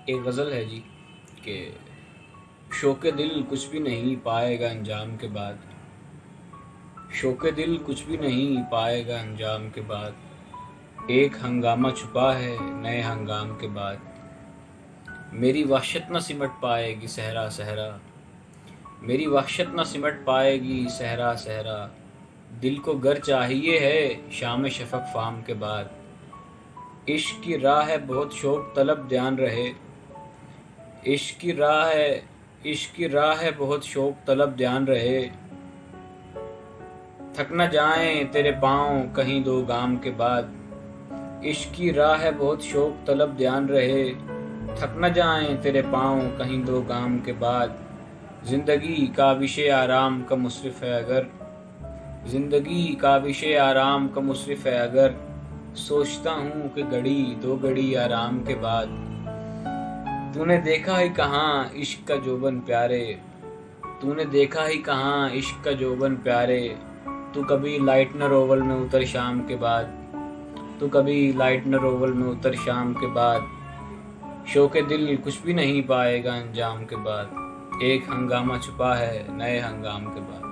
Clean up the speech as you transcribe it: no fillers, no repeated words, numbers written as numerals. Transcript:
ایک غزل ہے جی کہ شوق دل کچھ بھی نہیں پائے گا انجام کے بعد، شوق دل کچھ بھی نہیں پائے گا انجام کے بعد، ایک ہنگامہ چھپا ہے نئے ہنگام کے بعد، میری وحشت نہ سمٹ پائے گی صحرا صحرا، میری وحشت نہ سمٹ پائے گی صحرا صحرا، دل کو گر چاہیے ہے شام شفق فام کے بعد، عشق کی راہ ہے بہت شوق طلب دھیان رہے، عشق کی راہ ہے بہت شوق طلب دھیان رہے، تھک نہ جائیں تیرے پاؤں کہیں دو گام کے بعد، عشق کی راہ ہے بہت شوق طلب دھیان رہے، تھک نہ جائیں تیرے پاؤں کہیں دو گام کے بعد، زندگی کاوش آرام کا مصرف ہے اگر، زندگی کاوش آرام کا مصرف ہے اگر، سوچتا ہوں کہ گھڑی دو گھڑی آرام کے بعد، تو نے دیکھا ہی کہاں عشق کا جوبن پیارے، تو نے دیکھا ہی کہاں عشق کا جوبن پیارے، تو کبھی لائٹنر اوول میں اتر شام کے بعد، تو کبھی لائٹنر اوول میں اتر شام کے بعد، شوق دل کچھ بھی نہیں پائے گا انجام کے بعد، ایک ہنگامہ چھپا ہے نئے ہنگام کے بعد۔